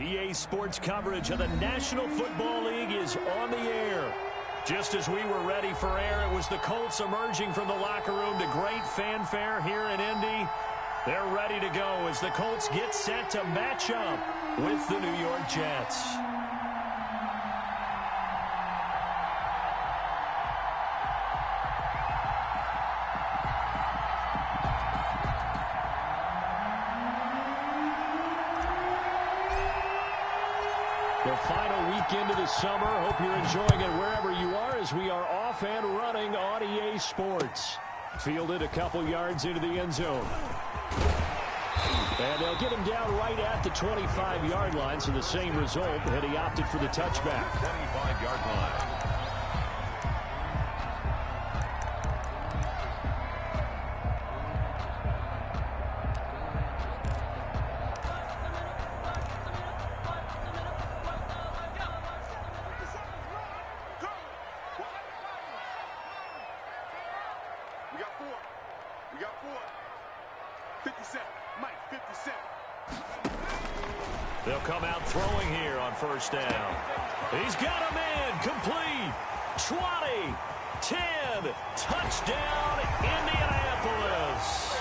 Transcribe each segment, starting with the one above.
EA Sports coverage of the National Football League is on the air. Just as we were ready for air, it was the Colts emerging from the locker room to great fanfare here in Indy. They're ready to go as the Colts get set to match up with the New York Jets. The final weekend of the summer. Hope you're enjoying it wherever you are as we are off and running on EA Sports. Fielded a couple yards into the end zone. And they'll get him down right at the 25-yard line, so the same result, and he opted for the touchback. 25-yard line. We got four. 57. Mike, 57. They'll come out throwing here on first down. He's got a man complete. 20, 10, touchdown, Indianapolis.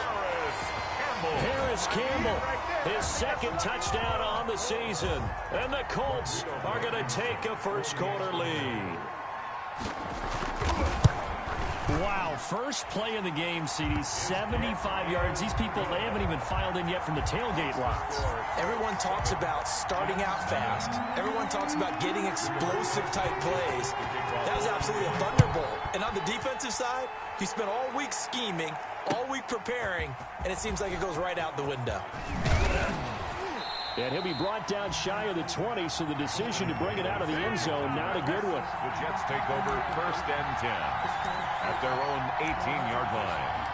Harris Campbell, his second touchdown on the season. And the Colts are going to take a first quarter lead. Wow, first play in the game, CD, 75 yards. These people, they haven't even filed in yet from the tailgate lots. Everyone talks about starting out fast. Everyone talks about getting explosive-type plays. That was absolutely a thunderbolt. And on the defensive side, you spent all week scheming, all week preparing, and it seems like it goes right out the window. And he'll be brought down shy of the 20, so the decision to bring it out of the end zone, not a good one. The Jets take over first and 10 at their own 18-yard line.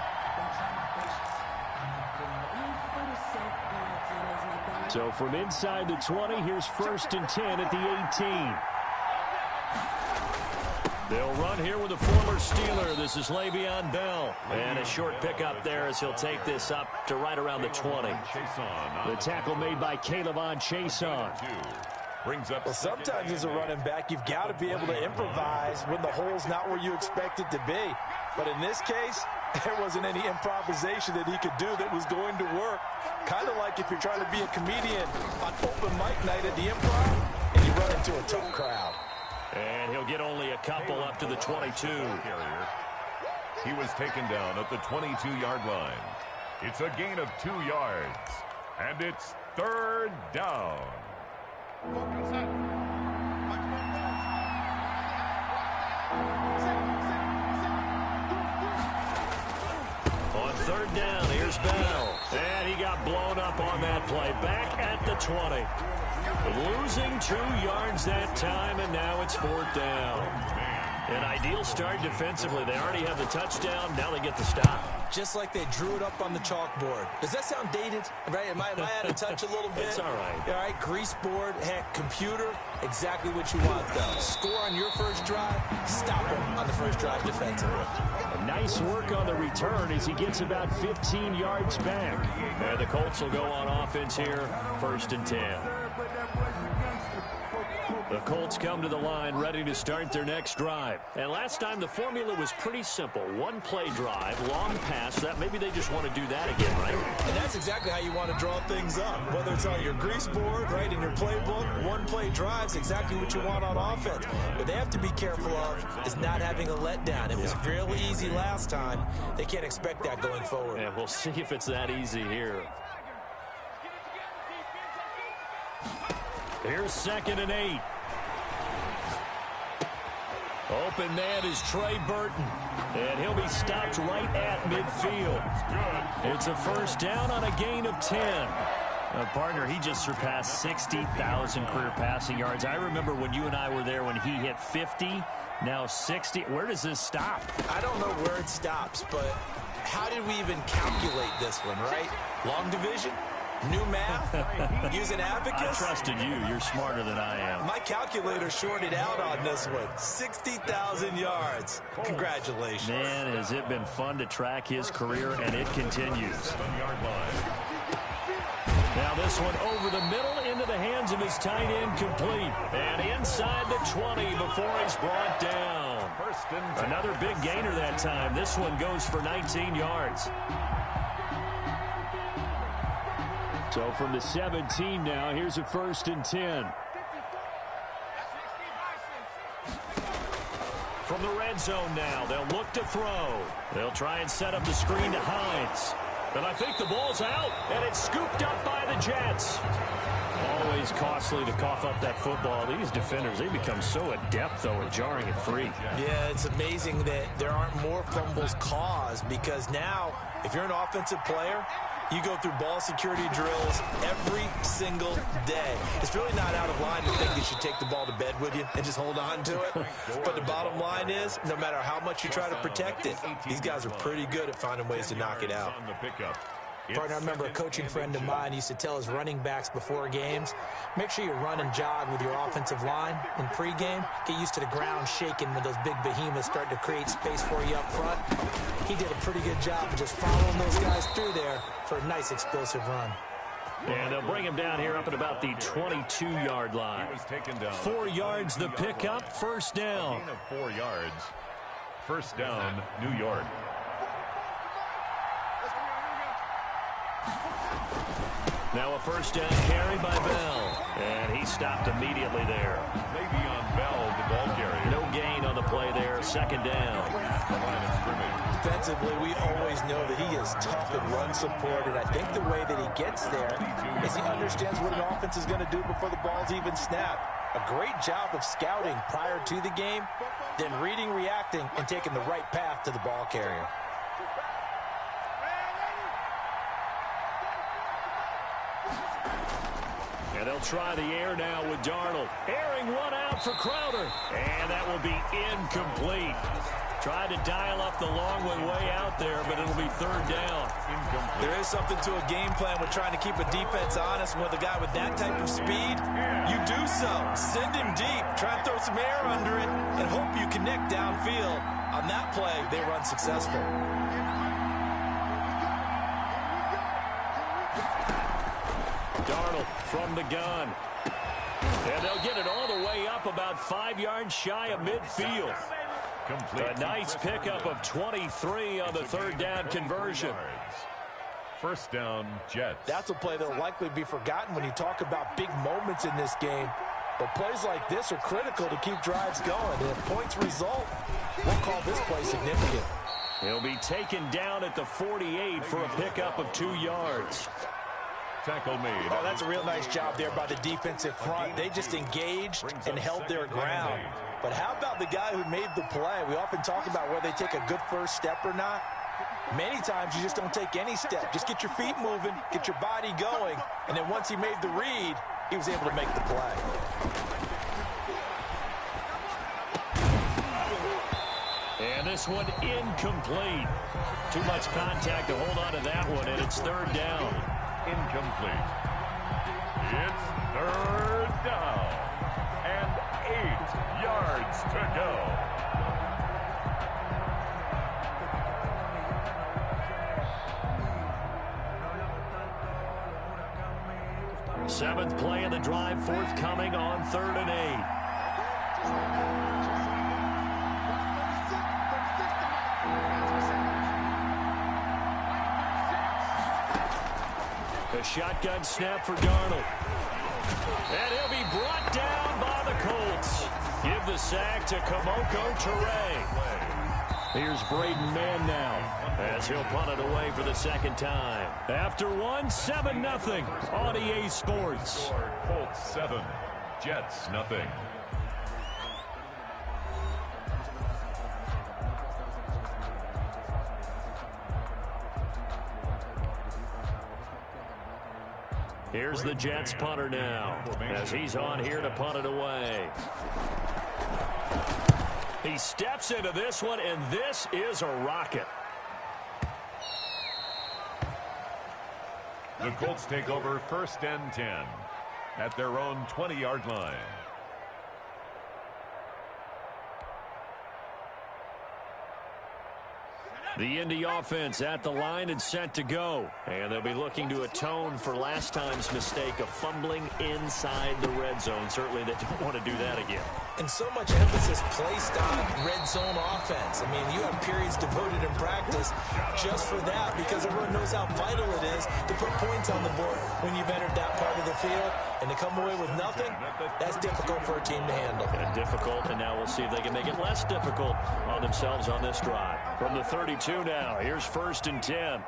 So from inside the 20, here's first and 10 at the 18. They'll run here with a former Steeler. This is Le'Veon Bell. And a short pickup there as he'll take this up to right around the 20. The tackle made by K'Lavon Chaisson. Well, sometimes as a running back, you've got to be able to improvise when the hole's not where you expect it to be. But in this case, there wasn't any improvisation that he could do that was going to work. Kind of like if you're trying to be a comedian on open mic night at the Improv and you run into a tough crowd. And he'll get only a couple up to the 22. He was taken down at the 22-yard line. It's a gain of 2 yards. And it's third down. On third down, here's Bell. And he got blown up on that play. Back at the 20. Losing 2 yards that time, and now it's fourth down. An ideal start defensively. They already have the touchdown. Now they get the stop. Just like they drew it up on the chalkboard. Does that sound dated? Right? Am I out of touch a little bit? It's all right. All right, grease board, heck, computer, exactly what you want, though. Score on your first drive, stop them on the first drive defensively. Nice work on the return as he gets about 15 yards back. And the Colts will go on offense here, first and 10. The Colts come to the line ready to start their next drive. And last time the formula was pretty simple. One play drive, long pass. That maybe they just want to do that again, right? And that's exactly how you want to draw things up. Whether it's on your grease board, right, in your playbook, one play drive's exactly what you want on offense. What they have to be careful of is not having a letdown. It was real easy last time. They can't expect that going forward. And we'll see if it's that easy here. Here's second and 8. Open man is Trey Burton, and he'll be stopped right at midfield. It's a first down on a gain of 10. Partner, he just surpassed 60,000 career passing yards. I remember when you and I were there when he hit 50, now 60. Where does this stop? I don't know where it stops, but how did we even calculate this one, right? Long division? New math? Use an abacus? I trusted you. You're smarter than I am. My calculator shorted out on this one. 60,000 yards. Congratulations. Man, has it been fun to track his career, and it continues. Now Now this one over the middle into the hands of his tight end, complete. And inside the 20 before he's brought down. Another big gainer that time. This one goes for 19 yards. So from the 17 now, here's a 1st and 10. From the red zone now, they'll look to throw. They'll try and set up the screen to Hines. And I think the ball's out, and it's scooped up by the Jets. Always costly to cough up that football. These defenders, they become so adept, though, at jarring it free. Yeah, it's amazing that there aren't more fumbles caused, because now, if you're an offensive player, you go through ball security drills every single day. It's really not out of line to think you should take the ball to bed with you and just hold on to it. But the bottom line is, no matter how much you try to protect it, these guys are pretty good at finding ways to knock it out. Partner, I remember a coaching friend of mine used to tell his running backs before games, make sure you run and jog with your offensive line in pregame. Get used to the ground shaking when those big behemoths start to create space for you up front. He did a pretty good job of just following those guys through there for a nice explosive run. And they'll bring him down here up at about the 22-yard line. 4 yards the pickup, 1st down. Gain of 4 yards. 1st down, New York. Now a 1st down carry by Bell. And he stopped immediately there. Maybe on Bell, the ball carrier. No gain on the play there, 2nd down. The line of scrimmage. Defensively, we always know that he is tough in run support, and I think the way that he gets there is he understands what an offense is going to do before the ball's even snapped. A great job of scouting prior to the game, then reading, reacting, and taking the right path to the ball carrier. And they'll try the air now with Darnold. Airing one out for Crowder. And that will be incomplete. Tried to dial up the long way out there, but it'll be 3rd down. There is something to a game plan with trying to keep a defense honest. With a guy with that type of speed, you do so. Send him deep. Try and throw some air under it and hope you connect downfield. On that play, they run successful. Darnold from the gun. And they'll get it all the way up about 5 yards shy of midfield. A nice pickup of 23 on the 3rd down conversion. 1st down, Jets. That's a play that will likely be forgotten when you talk about big moments in this game. But plays like this are critical to keep drives going. And if points result, we'll call this play significant. He'll be taken down at the 48 for a pickup of 2 yards. Tackle made. Oh, that's a real nice job there by the defensive front. They just engaged and held their ground. But how about the guy who made the play? We often talk about whether they take a good first step or not. Many times you just don't take any step. Just get your feet moving, get your body going, and then once he made the read, he was able to make the play. And this one incomplete. Too much contact to hold on to that one, and it's 3rd down. Incomplete. It's 3rd down. And 8 yards to go. Seventh play of the drive forthcoming on 3rd and 8. A shotgun snap for Darnold. And he'll be brought down by the Colts. Give the sack to Kamoko Toure. Here's Braden Mann now as he'll punt it away for the 2nd time. After one, 7-0 on EA Sports. Colts 7, Jets nothing. Here's the Jets punter now as he's on here to punt it away. He steps into this one, and this is a rocket. The Colts take over 1st and 10 at their own 20-yard line. The Indy offense at the line and set to go. And they'll be looking to atone for last time's mistake of fumbling inside the red zone. Certainly they don't want to do that again. And so much emphasis placed on red zone offense. I mean, you have periods devoted in practice just for that because everyone knows how vital it is to put points on the board when you've entered that part of the field. And to come away with nothing, that's difficult for a team to handle. And difficult, and now we'll see if they can make it less difficult on themselves on this drive. From the 32 now, here's 1st and 10.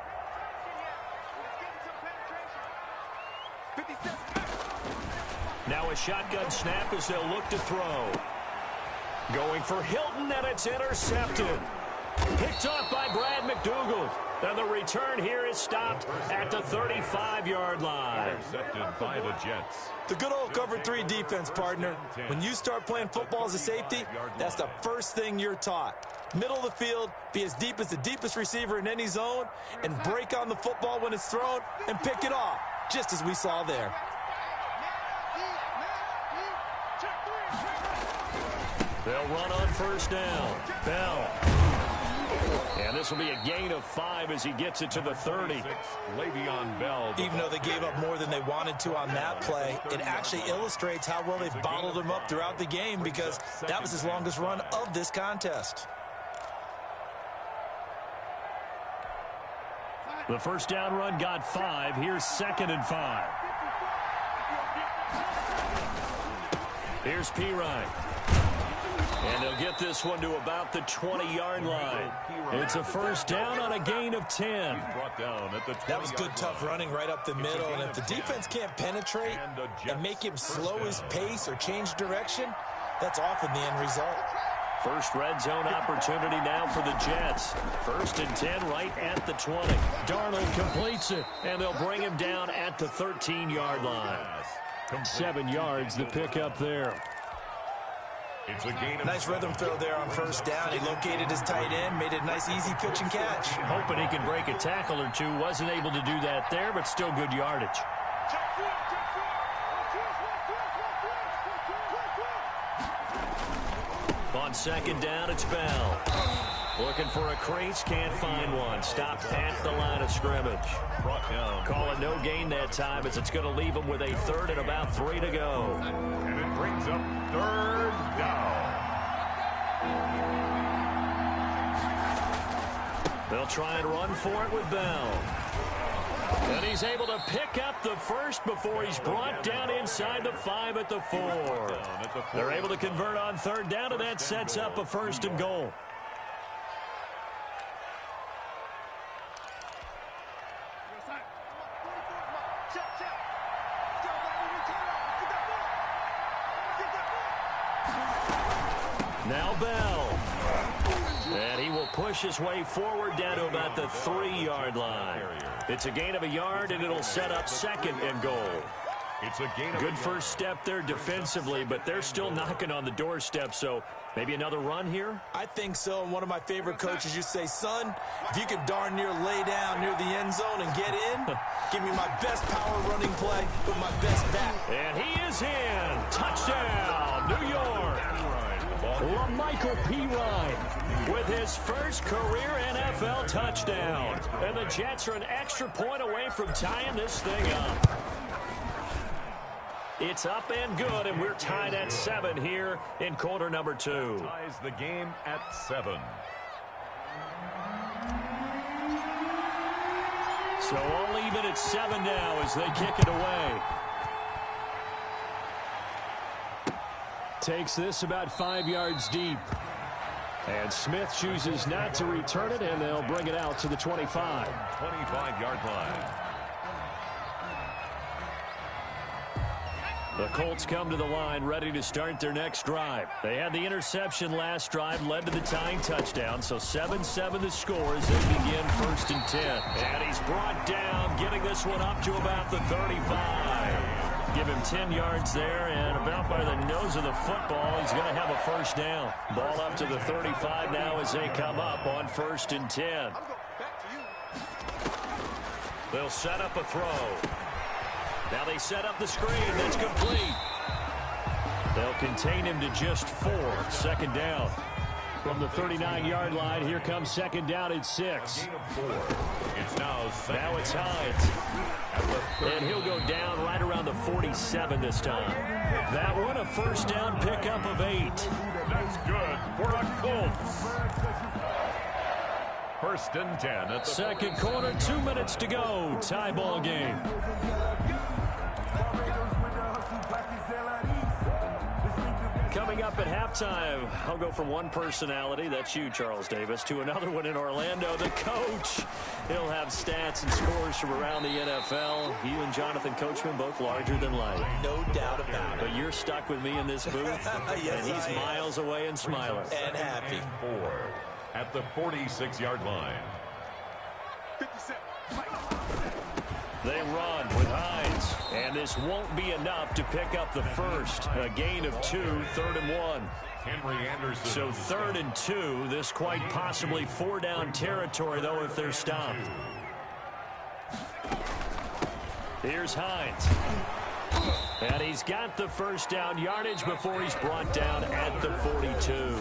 Now a shotgun snap as they'll look to throw. Going for Hilton, and it's intercepted. Picked off by Brad McDougald. And the return here is stopped at the 35-yard line. Intercepted by the Jets. The good old cover 3 defense, partner. When you start playing football as a safety, that's the first thing you're taught. Middle of the field, be as deep as the deepest receiver in any zone, and break on the football when it's thrown and pick it off, just as we saw there. They'll run on 1st down. Bell. And this will be a gain of 5 as he gets it to the 30. Le'Veon Bell. Even though they gave up more than they wanted to on that play, it actually illustrates how well they've bottled him up throughout the game because that was his longest run of this contest. The 1st down run got 5. Here's 2nd and 5. Here's Pirine. And they'll get this one to about the 20-yard line. It's a 1st down on a gain of 10. That was good, tough running right up the middle. And if the defense can't penetrate and make him slow his pace or change direction, that's often the end result. First red zone opportunity now for the Jets. 1st and 10 right at the 20. Darnold completes it, and they'll bring him down at the 13-yard line. 7 yards, the pickup there. It's a gain of nice rhythm throw there on 1st down. He located his tight end, made it a nice easy pitch and catch. Hoping he could break a tackle or two. Wasn't able to do that there, but still good yardage. On 2nd down, it's Bell. Looking for a crease, can't find one. Stopped at the line of scrimmage. brought down. Call it no gain that time as it's going to leave him with a 3rd and about 3 to go. And it brings up 3rd down. They'll try and run for it with Bell. And he's able to pick up the 1st before he's brought down inside the 5 at the 4. They're able to convert on 3rd down, and that sets up a 1st and goal. Now Bell. And he will push his way forward down to about the 3-yard line. It's a gain of a yard, and it'll set up 2nd and goal. It's a gain of Good first step there defensively, but they're still knocking on the doorstep, so maybe another run here? I think so, and one of my favorite coaches used to say, son, if you can darn near lay down near the end zone and get in, give me my best power running play with my best back. And he is in. Touchdown, New York. LaMichael Pirine with his first career NFL touchdown. And the Jets are an extra point away from tying this thing up. It's up and good, and we're tied at 7 here in quarter number 2. Ties the game at 7. So all even at 7 now as they kick it away. Takes this about 5 yards deep. And Smith chooses not to return it, and they'll bring it out to the 25. 25-yard line. The Colts come to the line ready to start their next drive. They had the interception last drive, led to the tying touchdown, so 7-7 the score as they begin 1st and 10. And he's brought down, getting this one up to about the 35. Give him 10 yards there, and about by the nose of the football, he's going to have a 1st down. Ball up to the 35 now as they come up on 1st and 10. They'll set up a throw. Now they set up the screen. That's complete. They'll contain him to just 4. 2nd down. From the 39-yard line, here comes second down and 6. It's now it's Hines. And he'll go down right around the 47 this time. That one, a first down pickup of 8. That's good for a Colts. First and 10 at the second quarter, 2 minutes to go. Tie ball game. Coming up at halftime, I'll go from one personality, that's you, Charles Davis, to another one in Orlando, the coach. He'll have stats and scores from around the NFL. You and Jonathan Coachman, both larger than life. No doubt about it. But you're stuck with me in this booth, yes, and he's miles away and smiling. And happy. 4 at the 46-yard line. 57. They run with Hines, and this won't be enough to pick up the first. A gain of 2, 3rd and 1. Henry Anderson. So 3rd and 2, this quite possibly 4-down territory, though, if they're stopped. Here's Hines. And he's got the first down yardage before he's brought down at the 42.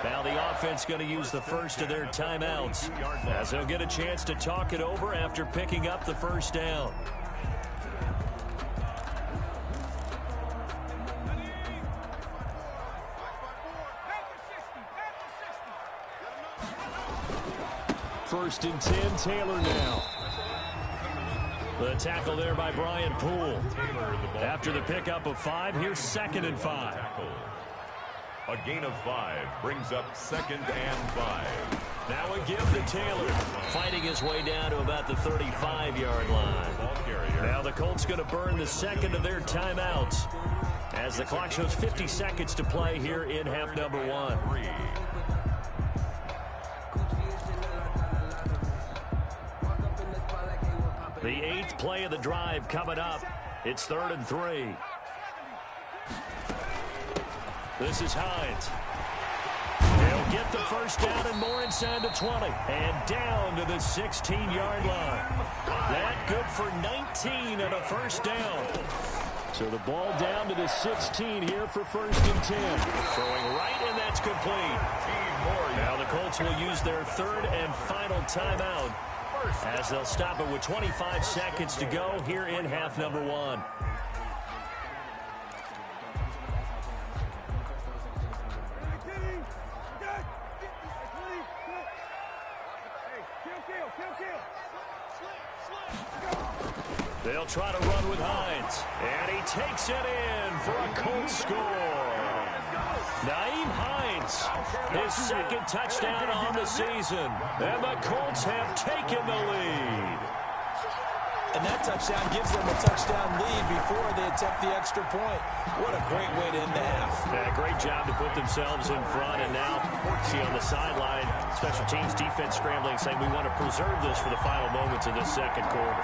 Now the offense going to use the first of their timeouts as they'll get a chance to talk it over after picking up the first down. First and 10, Taylor now. The tackle there by Brian Poole. After the pickup of 5, here's 2nd and 5. A gain of 5 brings up 2nd and 5. Now a give to Taylor, fighting his way down to about the 35-yard line. Now the Colts going to burn the second of their timeouts as the clock shows 50 seconds to play here in half number 1. The 8th play of the drive coming up. It's 3rd and 3. This is Hines. He'll get the first down and more inside the 20. And down to the 16-yard line. That good for 19 and a first down. So the ball down to the 16 here for 1st and 10. Throwing right, and that's complete. Now the Colts will use their 3rd and final timeout as they'll stop it with 25 seconds to go here in half number 1. They'll try to run with Hines. And he takes it in for a Colts score. Nyheim Hines, his 2nd touchdown on the season. And the Colts have taken the lead. And that touchdown gives them a touchdown lead before they attempt the extra point. What a great way to end the half. Yeah, great job to put themselves in front. And now, see on the sideline, special teams defense scrambling, saying we want to preserve this for the final moments of this second quarter.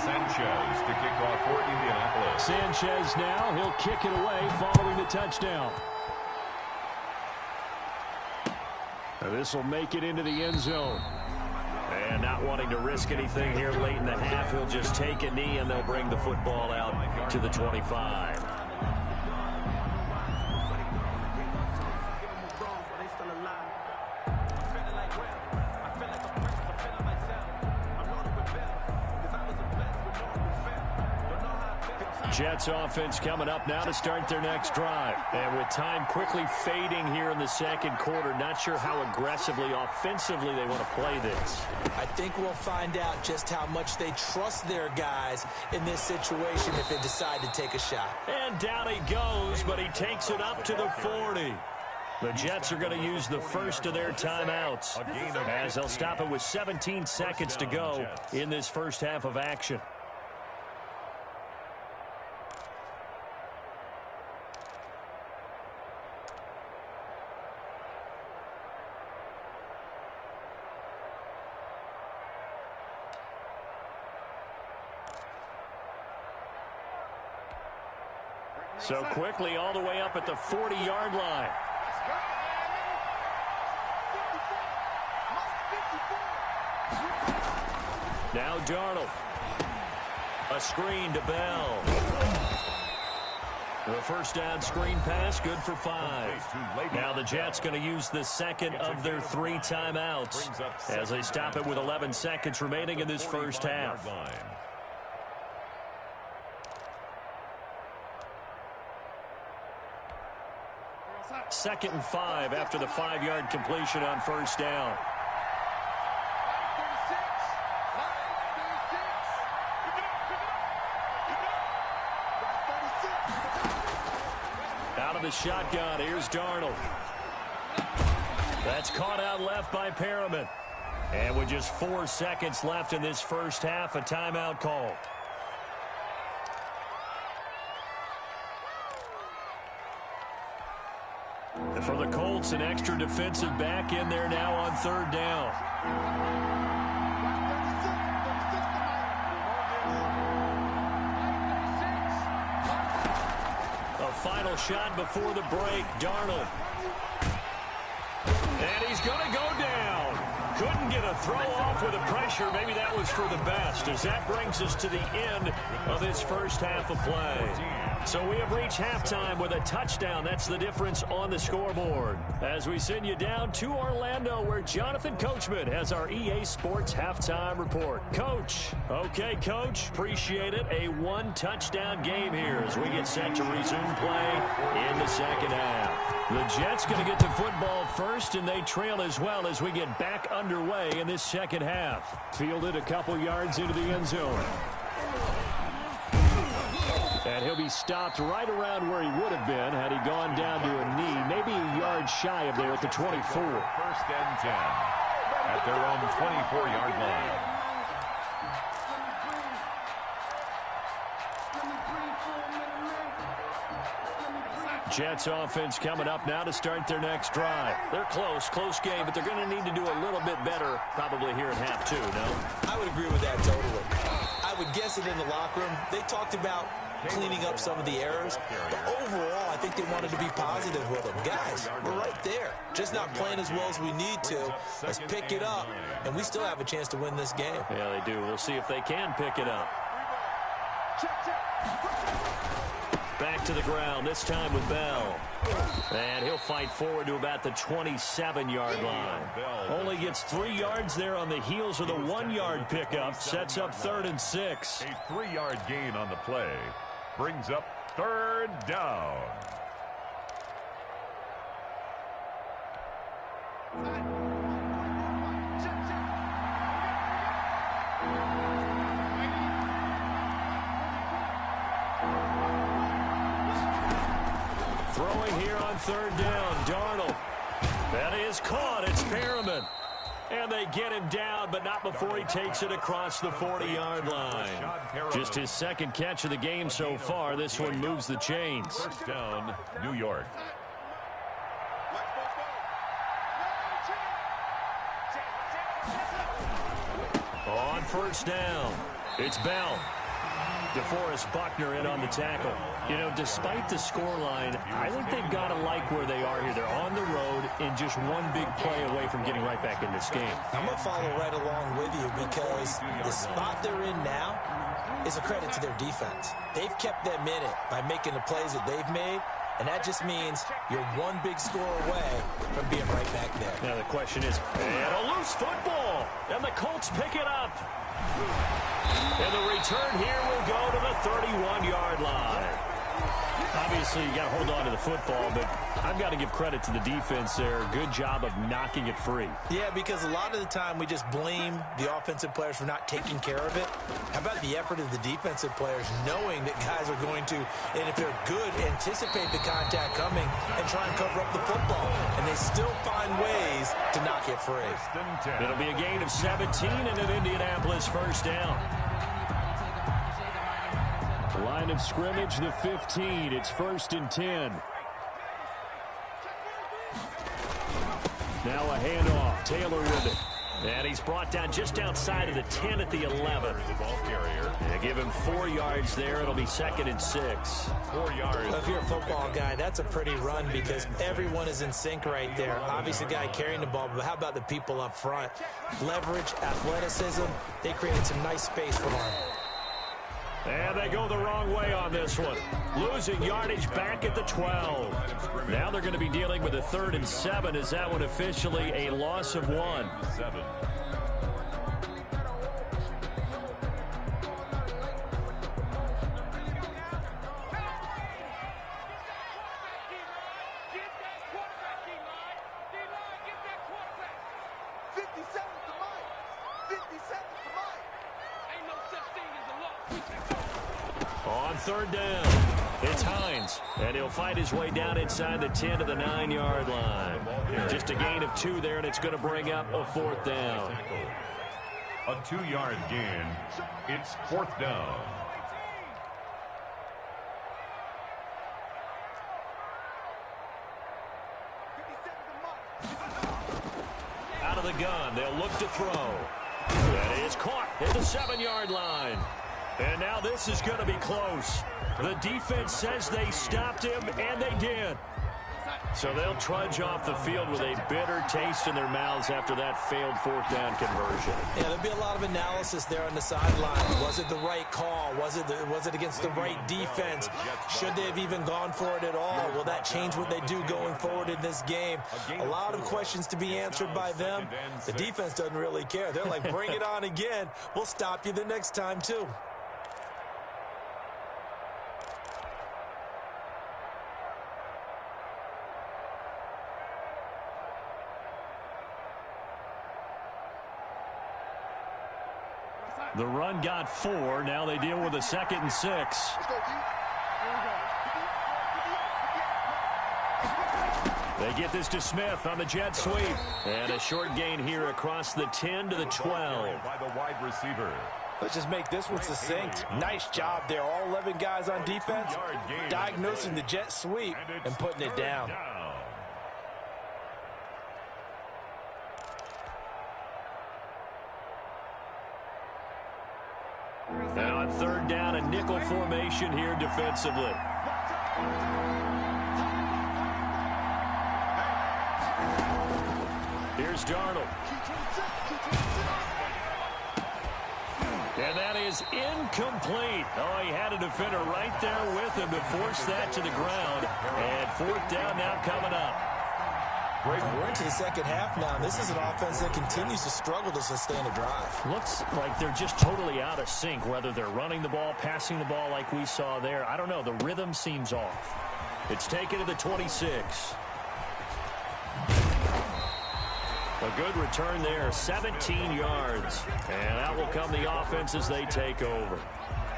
Sanchez to kick off for Indianapolis. Sanchez now, he'll kick it away following the touchdown. This will make it into the end zone. And not wanting to risk anything here late in the half, he'll just take a knee and they'll bring the football out to the 25. Jets offense coming up now to start their next drive. And with time quickly fading here in the second quarter, not sure how aggressively, offensively they want to play this. I think we'll find out just how much they trust their guys in this situation if they decide to take a shot. And down he goes, but he takes it up to the 40. The Jets are going to use the first of their timeouts as they'll stop it with 17 seconds to go in this first half of action. So quickly all the way up at the 40-yard line. Now Darnold. A screen to Bell. The first down screen pass, good for 5. Now the Jets going to use the second of their 3 timeouts as they stop it with 11 seconds remaining in this first half. Second and 5 after the 5-yard completion on first down. Out of the shotgun, here's Darnold. That's caught out left by Perriman. And with just 4 seconds left in this first half, a timeout call. For the Colts, an extra defensive back in there now on third down. A final shot before the break, Darnold. And he's going to go down. Couldn't get a throw off with the pressure. Maybe that was for the best, as that brings us to the end of this first half of play. So we have reached halftime with a touchdown. That's the difference on the scoreboard. As we send you down to Orlando, where Jonathan Coachman has our EA Sports halftime report. Coach. Okay, Coach. Appreciate it. A 1-touchdown game here as we get set to resume play in the second half. The Jets going to get the football first, and they trail as well as we get back underway in this second half. Fielded a couple yards into the end zone. And he'll be stopped right around where he would have been had he gone down to a knee, maybe a yard shy of there at the 24. First and 10 at their own 24-yard line. Jets offense coming up now to start their next drive. They're close game, but they're going to need to do a little bit better probably here in half 2, no? I would agree with that totally. I would guess it in the locker room. They talked about cleaning up some of the errors, but overall, I think they wanted to be positive with them. Guys, we're right there. Just not playing as well as we need to. Let's pick it up, and we still have a chance to win this game. Yeah, they do. We'll see if they can pick it up. Back to the ground, this time with Bell. And he'll fight forward to about the 27-yard line. Only gets 3 yards there on the heels of the 1-yard pickup. Sets up 3rd and 6. A 3-yard gain on the play brings up 3rd down. Throwing here on 3rd down, Darnold. That is caught. It's Perriman. And they get him down, but not before he takes it across the 40-yard line. Just his second catch of the game so far. This one moves the chains. First down, New York. On first down, it's Bell. DeForest Buckner in on the tackle. You know, despite the scoreline, I think they've got to like where they are here. They're on the road and just one big play away from getting right back in this game. I'm going to follow right along with you because the spot they're in now is a credit to their defense. They've kept them in it by making the plays that they've made, and that just means you're one big score away from being right back there. Now the question is, and a loose football, and the Colts pick it up. And the return here will go to the 31-yard line. Obviously, you got to hold on to the football, but I've got to give credit to the defense there. Good job of knocking it free. Yeah, because a lot of the time we just blame the offensive players for not taking care of it. How about the effort of the defensive players knowing that guys are going to, and if they're good, anticipate the contact coming and try and cover up the football. And they still find ways to knock it free. It'll be a gain of 17 and an Indianapolis first down. Line of scrimmage, the 15. It's 1st and 10. Now a handoff. Taylor with it. And he's brought down just outside of the 10 at the 11. The ball carrier. They give him 4 yards there. It'll be 2nd and 6. 4 yards. Well, if you're a football guy, that's a pretty run because everyone is in sync right there. Obviously, the guy carrying the ball, but how about the people up front? Leverage, athleticism, they created some nice space for him. And they go the wrong way on this one. Losing yardage back at the 12. Now they're going to be dealing with a 3rd and 7. Is that one officially a loss of 1? 7. On 3rd down, it's Hines, and he'll fight his way down inside the 10 to the 9-yard line. Just a gain of 2 there, and it's going to bring up a 4th down. A 2-yard gain. It's 4th down. Out of the gun, they'll look to throw. That is caught at the 7-yard line. And now this is going to be close. The defense says they stopped him, and they did. So they'll trudge off the field with a bitter taste in their mouths after that failed 4th down conversion. Yeah, there'll be a lot of analysis there on the sideline. Was it the right call? Was it against the right defense? Should they have even gone for it at all? Will that change what they do going forward in this game? A lot of questions to be answered by them. The defense doesn't really care. They're like, bring it on again. We'll stop you the next time, too. The run got 4. Now they deal with a 2nd and 6. They get this to Smith on the jet sweep. And a short gain here across the 10 to the 12. By the wide receiver. Let's just make this one succinct. Nice job there. All 11 guys on defense diagnosing the jet sweep and putting it down. Now on 3rd down, a nickel formation here defensively. Here's Darnold. And that is incomplete. Oh, he had a defender right there with him to force that to the ground. And 4th down now coming up. We're into the second half now. This is an offense that continues to struggle to sustain a drive. Looks like they're just totally out of sync, whether they're running the ball, passing the ball like we saw there. I don't know. The rhythm seems off. It's taken to the 26. A good return there, 17 yards. And that will come the offense as they take over.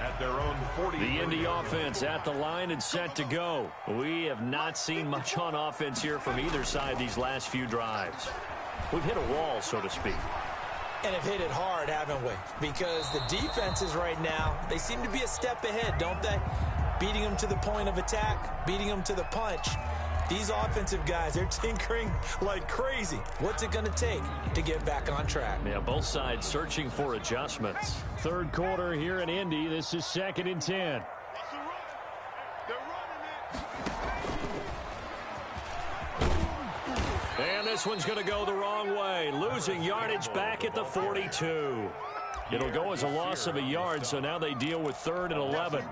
At their own 40. The Indy offense at the line and set to go. We have not seen much on offense here from either side these last few drives. We've hit a wall, so to speak. And have hit it hard, haven't we? Because the defenses right now, they seem to be a step ahead, don't they? Beating them to the point of attack, beating them to the punch. These offensive guys, they're tinkering like crazy. What's it going to take to get back on track? Yeah, both sides searching for adjustments. 3rd quarter here in Indy. This is 2nd and 10. And this one's going to go the wrong way. Losing yardage back at the 42. It'll go as a loss of a yard, so now they deal with 3rd and 11.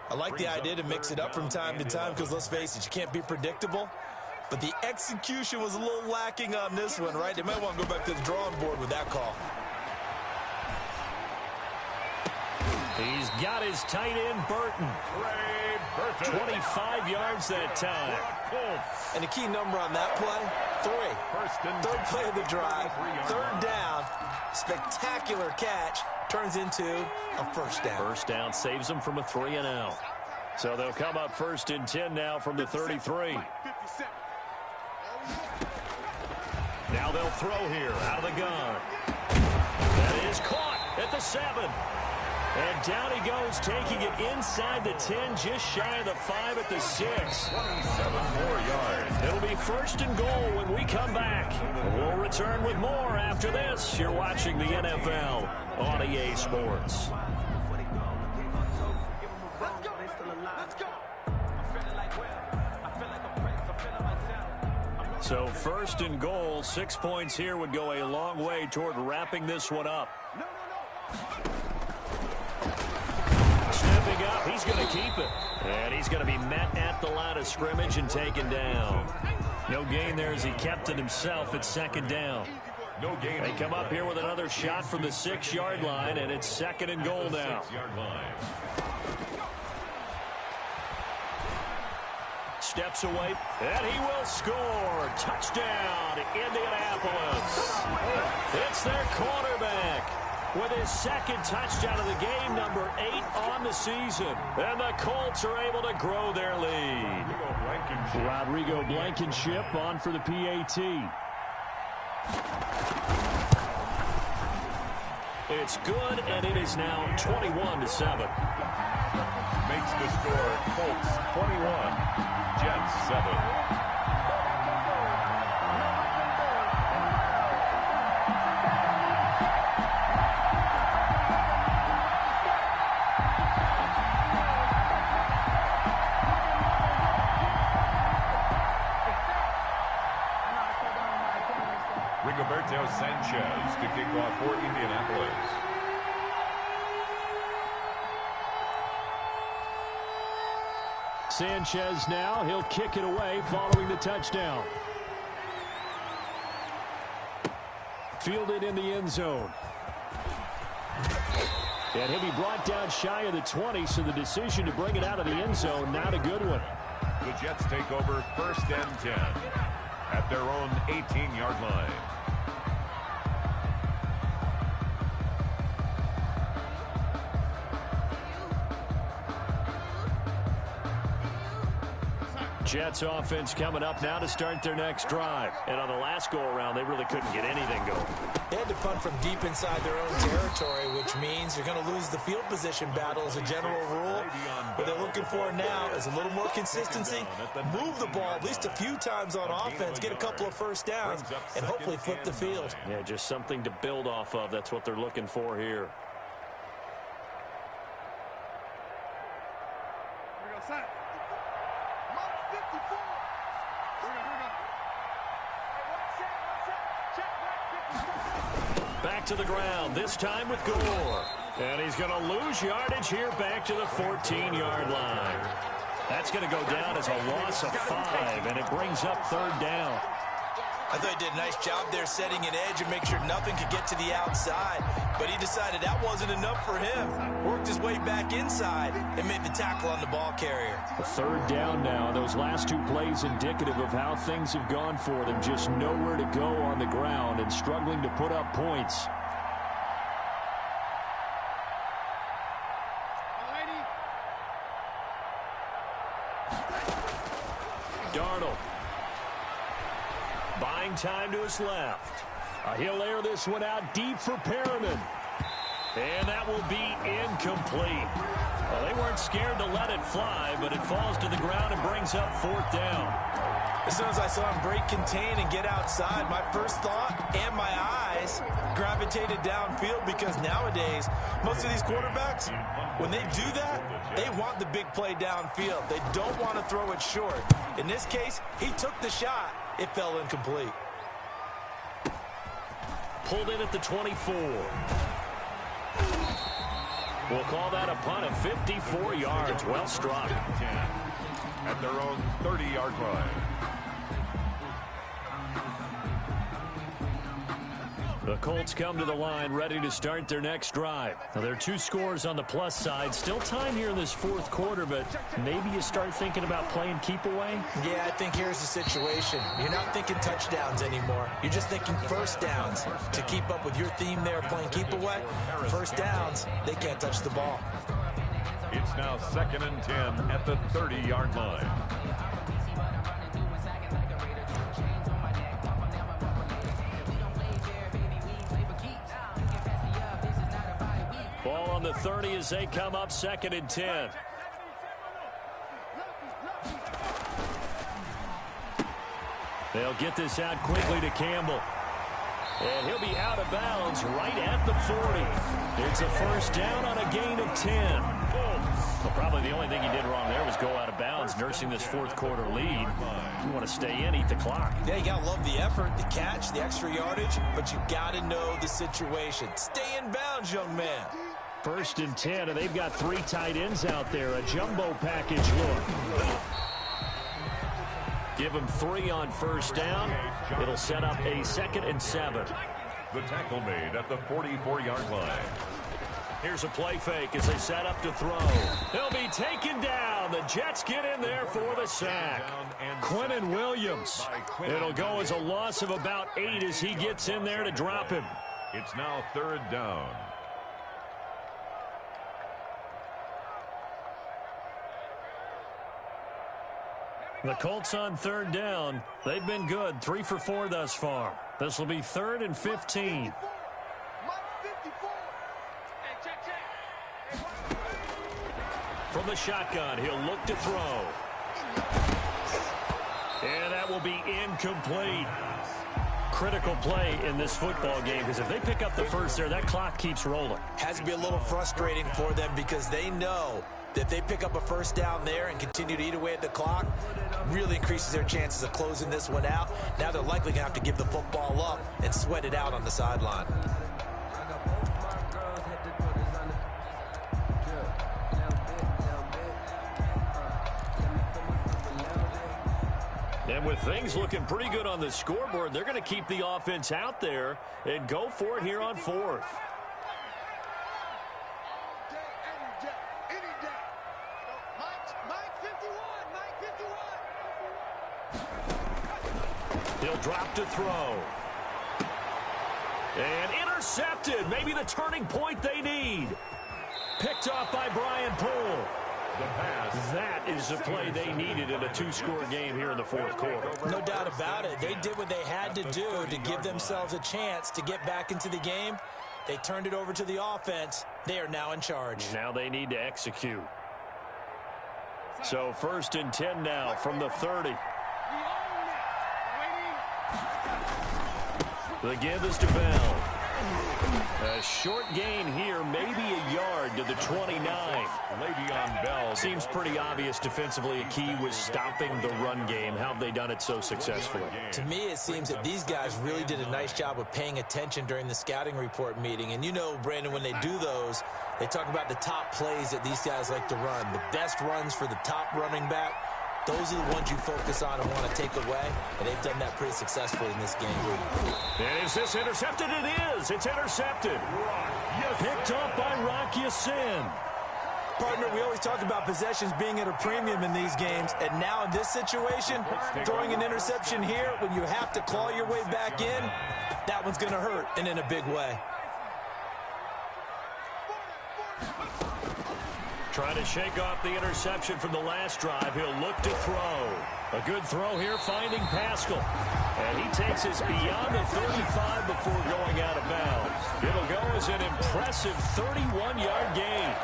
I like the idea to mix it up from time to time because, let's face it, you can't be predictable. But the execution was a little lacking on this one, right? They might want to go back to the drawing board with that call. He's got his tight end, Burton. 25 yards that time. And the key number on that play, 3. 3rd play of the drive, 3rd down, spectacular catch, turns into a 1st down. 1st down saves them from a 3 and out. So they'll come up 1st and 10 now from the 33. Now they'll throw here out of the gun. That is caught at the 7. And down he goes, taking it inside the 10, just shy of the 5 at the 6. 27 more yards. It'll be first and goal when we come back. We'll return with more after this. You're watching the NFL on EA Sports. So first and goal, 6 points here would go a long way toward wrapping this one up. Stepping up, he's going to keep it. And he's going to be met at the line of scrimmage and taken down. No gain there as he kept it himself at second down. No gain. They come up here with another shot from the 6-yard line, and it's second and goal now. 6-yard line. Steps away, and he will score. Touchdown, Indianapolis. It's their quarterback with his second touchdown of the game, number 8 on the season. And the Colts are able to grow their lead. Rodrigo Blankenship on for the PAT. It's good, and it is now 21-7. Makes the score Colts 21, Jets 7. Rigoberto Sanchez to kick off for Indianapolis. Sanchez now, he'll kick it away following the touchdown. Fielded in the end zone. And he'll be brought down shy of the 20, so the decision to bring it out of the end zone, not a good one. The Jets take over first and 10 at their own 18-yard line. Jets offense coming up now to start their next drive. And on the last go-around, they really couldn't get anything going. They had to punt from deep inside their own territory, which means you're going to lose the field position battle as a general rule. What they're looking for now is a little more consistency, move the ball at least a few times on offense, get a couple of first downs, and hopefully flip the field. Yeah, just something to build off of. That's what they're looking for here. Here we go, son. Back to the ground, this time with Gore. And he's going to lose yardage here back to the 14-yard line. That's going to go down as a loss of 5, and it brings up third down. I thought he did a nice job there setting an edge and make sure nothing could get to the outside. But he decided that wasn't enough for him. Worked his way back inside and made the tackle on the ball carrier. A third down now. Those last 2 plays indicative of how things have gone for them. Just nowhere to go on the ground and struggling to put up points. Darnold. Buying time to his left. He'll air this one out deep for Perriman. And that will be incomplete. Well, they weren't scared to let it fly, but it falls to the ground and brings up fourth down. As soon as I saw him break contain and get outside, my first thought and my eyes gravitated downfield, because nowadays, most of these quarterbacks, when they do that, they want the big play downfield. They don't want to throw it short. In this case, he took the shot. It fell incomplete. Pulled in at the 24. We'll call that a punt of 54 yards. Well struck. At their own 30-yard line. The Colts come to the line ready to start their next drive. Now, there are 2 scores on the plus side. Still time here in this fourth quarter, but maybe you start thinking about playing keep away? Yeah, I think here's the situation. You're not thinking touchdowns anymore. You're just thinking first downs. To keep up with your theme there, playing keep away, first downs, they can't touch the ball. It's now second and 10 at the 30-yard line. Ball on the 30 as they come up 2nd and 10. They'll get this out quickly to Campbell. And he'll be out of bounds right at the 40. It's a first down on a gain of 10. Well, probably the only thing he did wrong there was go out of bounds, nursing this fourth quarter lead. You want to stay in, eat the clock. Yeah, you got to love the effort, the catch, the extra yardage, but you got to know the situation. Stay in bounds, young man. 1st and 10, and they've got 3 tight ends out there. A jumbo package look. Give him 3 on first down. It'll set up a 2nd and 7. The tackle made at the 44-yard line. Here's a play fake as they set up to throw. He'll be taken down. The Jets get in there for the sack. Quinnen Williams. It'll go as a loss of about 8 as he gets in there to drop him. It's now 3rd down. The Colts on 3rd down. They've been good, 3 for 4 thus far. This will be 3rd and 15. From the shotgun, he'll look to throw. And that will be incomplete. Critical play in this football game, because if they pick up the first there, that clock keeps rolling. Has to be a little frustrating for them because they know that if they pick up a first down there and continue to eat away at the clock, really increases their chances of closing this one out. Now they're likely going to have to give the football up and sweat it out on the sideline. And with things looking pretty good on the scoreboard, they're going to keep the offense out there and go for it here on 4th. He'll drop to throw. And intercepted. Maybe the turning point they need. Picked off by Brian Poole. That is the play they needed in a 2-score game here in the 4th quarter. No doubt about it. They did what they had to do to give themselves a chance to get back into the game. They turned it over to the offense. They are now in charge. Now they need to execute. So 1st and 10 now from the 30. The give is to Bell. A short gain here, maybe a yard to the 29. Le'Veon Bell. Seems pretty obvious defensively. A key was stopping the run game. How have they done it so successfully? To me, it seems that these guys really did a nice job of paying attention during the scouting report meeting. And you know, Brandon, when they do those, they talk about the top plays that these guys like to run. The best runs for the top running back. Those are the ones you focus on and want to take away, and they've done that pretty successfully in this game. And is this intercepted? It is. It's intercepted. Picked up by Rock Ya-Sin. Partner, we always talk about possessions being at a premium in these games, and now in this situation, throwing an interception here when you have to claw your way back in, that one's going to hurt, and in a big way. Trying to shake off the interception from the last drive. He'll look to throw. A good throw here, finding Pascal. And he takes us beyond the 35 before going out of bounds. It'll go as an impressive 31-yard gain.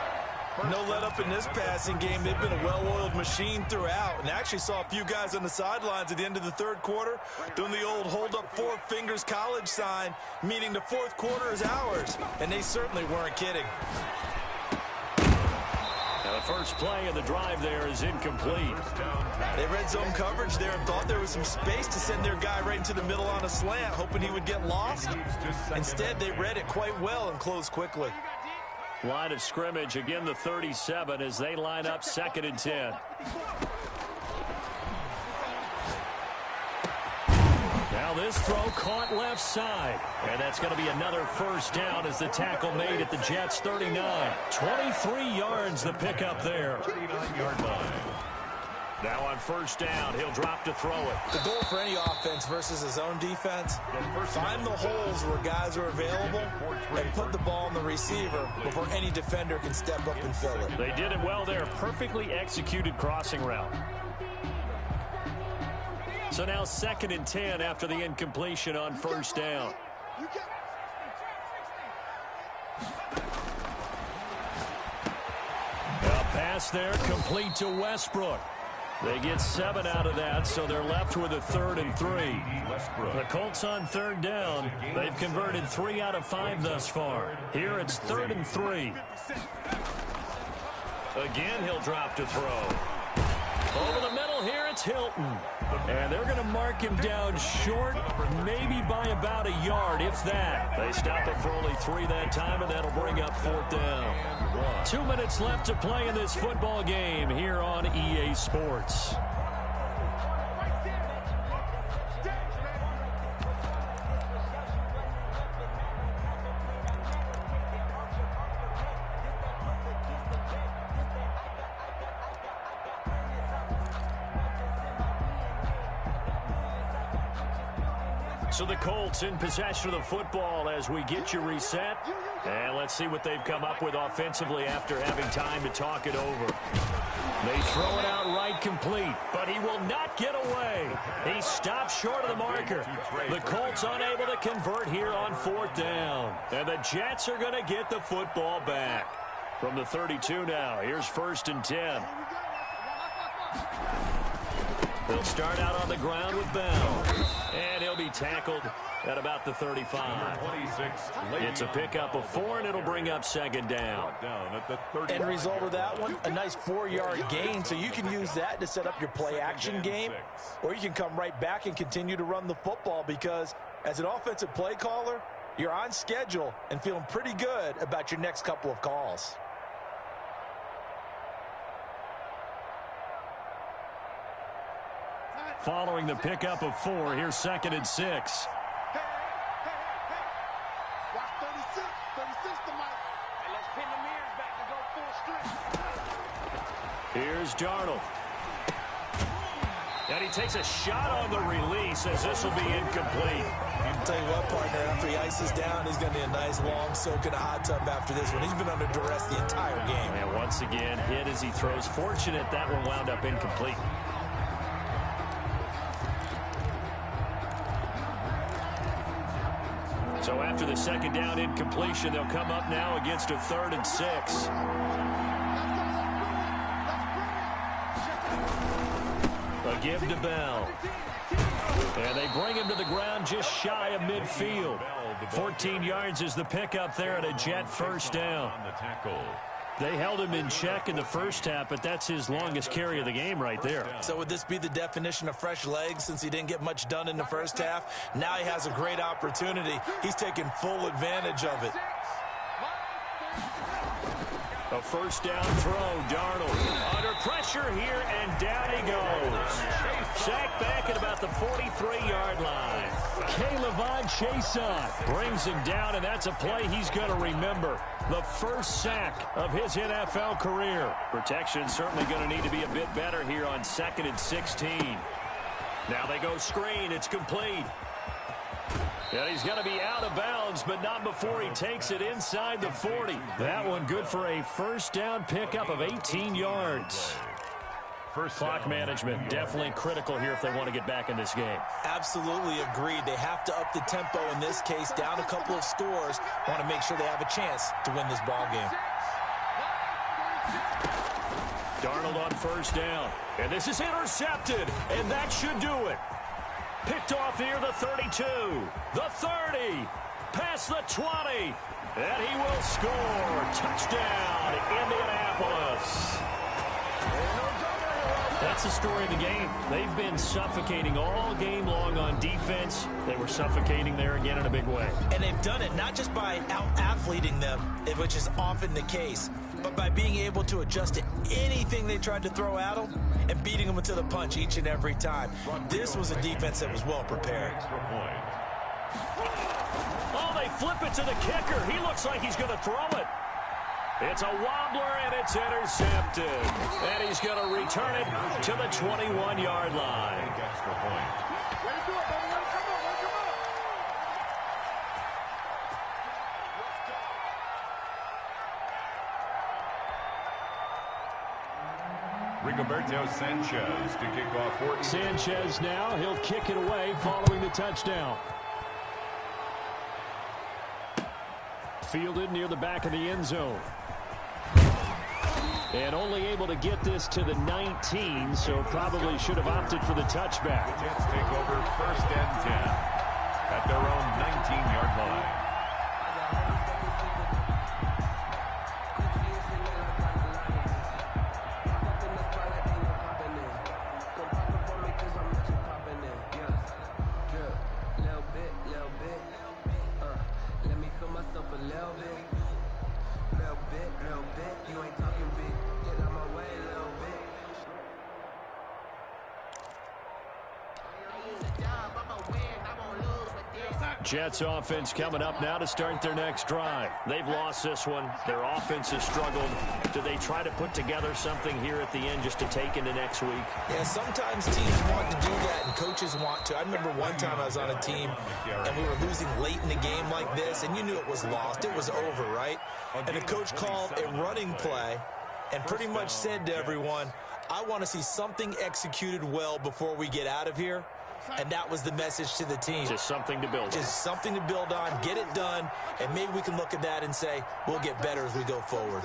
No let up in this passing game. They've been a well-oiled machine throughout. And actually saw a few guys on the sidelines at the end of the 3rd quarter doing the old hold up 4 fingers college sign, meaning the 4th quarter is ours. And they certainly weren't kidding. The first play of the drive there is incomplete. They read zone coverage there and thought there was some space to send their guy right into the middle on a slant, hoping he would get lost. Instead, they read it quite well and closed quickly. Line of scrimmage, again the 37 as they line up 2nd and 10. Now this throw caught left side. And that's going to be another first down as the tackle made at the Jets' 39. 23 yards the pickup there. 39-yard line. Now on first down, he'll drop to throw it. The goal for any offense versus his own defense, find the holes where guys are available and put the ball on the receiver before any defender can step up and fill it. They did it well there. Perfectly executed crossing route. So now 2nd and 10 after the incompletion on first down. pass there, complete to Westbrook. They get 7 out of that, so they're left with a 3rd and 3. The Colts on 3rd down. They've converted 3 out of 5 thus far. Here it's 3rd and 3. Again, he'll drop to throw. Over the middle here, it's Hilton. And they're going to mark him down short, maybe by about a yard, if that. They stop it for only 3 that time, and that'll bring up 4th down. 2 minutes left to play in this football game here on EA Sports. So the Colts in possession of the football as we get you reset. And let's see what they've come up with offensively after having time to talk it over. They throw it out right complete, but he will not get away. He stops short of the marker. The Colts unable to convert here on 4th down. And the Jets are going to get the football back. From the 32 now, here's 1st and 10. They'll start out on the ground with Bell. And he'll be tackled at about the 35. It's a pickup of 4, and it'll bring up 2nd down. End result of that one, a nice 4-yard gain, so you can use that to set up your play-action game, or you can come right back and continue to run the football because as an offensive play caller, you're on schedule and feeling pretty good about your next couple of calls. Following the pickup of 4, here's 2nd and 6. Watch 36. 36 to Mike. And let's pin the mirrors back to go full strength. Here's Darnold. And he takes a shot on the release as this will be incomplete. I'll tell you what, partner, after he ices down, he's going to need a nice long soak in a hot tub after this one. He's been under duress the entire game. And once again, hit as he throws. Fortunate that one wound up incomplete. So after the 2nd down incompletion, they'll come up now against a 3rd and 6. A give to Bell. And they bring him to the ground just shy of midfield. 14 yards is the pickup there at a Jet 1st down. They held him in check in the first half, but that's his longest carry of the game right there. So would this be the definition of fresh legs since he didn't get much done in the first half? Now he has a great opportunity. He's taking full advantage of it. A 1st down throw, Darnold under pressure here, and down he goes. Sacked back at about the 43-yard line. K'Lavon Chaisson brings him down, and that's a play he's going to remember. The first sack of his NFL career. Protection certainly going to need to be a bit better here on 2nd and 16. Now they go screen. It's complete. And he's going to be out of bounds, but not before he takes it inside the 40. That one good for a 1st down pickup of 18 yards. Clock management definitely critical here if they want to get back in this game. Absolutely agreed. They have to up the tempo in this case, down a couple of scores. Want to make sure they have a chance to win this ball game. Darnold on 1st down. And this is intercepted, and that should do it. Picked off near the 32, the 30, past the 20, and he will score. Touchdown, Indianapolis. That's the story of the game. They've been suffocating all game long on defense. They were suffocating there again in a big way. And they've done it not just by out-athleting them, which is often the case, but by being able to adjust to anything they tried to throw at them and beating them into the punch each and every time. This was a defense that was well prepared. Oh, they flip it to the kicker. He looks like he's going to throw it. It's a wobbler, and it's intercepted. And he's going to return it to the 21-yard line. Rigoberto Sanchez to kick off 14. Sanchez now, he'll kick it away following the touchdown. Fielded near the back of the end zone. And only able to get this to the 19, so probably should have opted for the touchback. The Jets take over 1st and 10 at their own 19-yard line. Jets offense coming up now to start their next drive. They've lost this one. Their offense has struggled. Do they try to put together something here at the end just to take into next week? Yeah, sometimes teams want to do that and coaches want to. I remember one time I was on a team and we were losing late in the game like this, and you knew it was lost. It was over, right? And the coach called a running play and pretty much said to everyone, I want to see something executed well before we get out of here. And that was the message to the team. Just something to build on. Just something to build on, get it done, and maybe we can look at that and say, we'll get better as we go forward.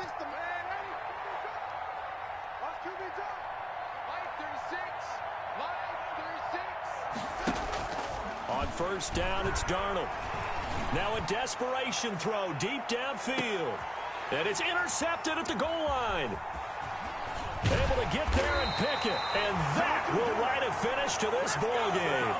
On 1st down, it's Darnold. Now a desperation throw deep downfield. And it's intercepted at the goal line. Able to get there and pick it. And that will write a finish to this ball game.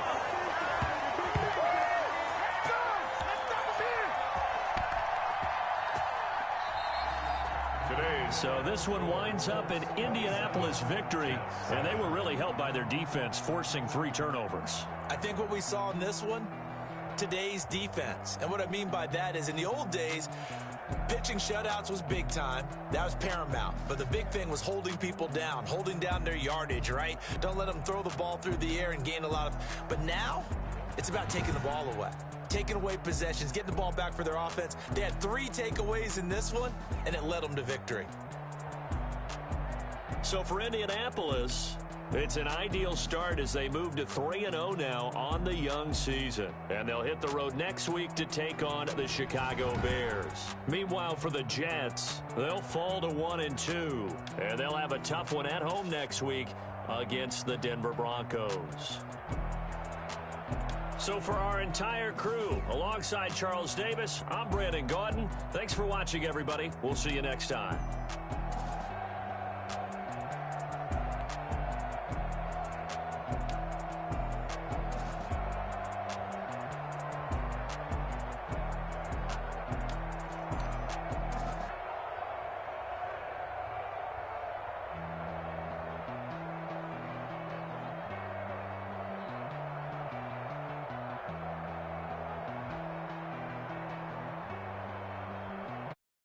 So this one winds up an Indianapolis victory, and they were really helped by their defense, forcing 3 turnovers. I think what we saw in this one, today's defense. And what I mean by that is in the old days, pitching shutouts was big time. That was paramount. But the big thing was holding people down, holding down their yardage, right? Don't let them throw the ball through the air and gain a lot of... But now, it's about taking the ball away. Taking away possessions, getting the ball back for their offense. They had 3 takeaways in this one, and it led them to victory. So for Indianapolis, it's an ideal start as they move to 3-0 now on the young season. And they'll hit the road next week to take on the Chicago Bears. Meanwhile, for the Jets, they'll fall to 1-2. And they'll have a tough one at home next week against the Denver Broncos. So for our entire crew, alongside Charles Davis, I'm Brandon Gaudin. Thanks for watching, everybody. We'll see you next time.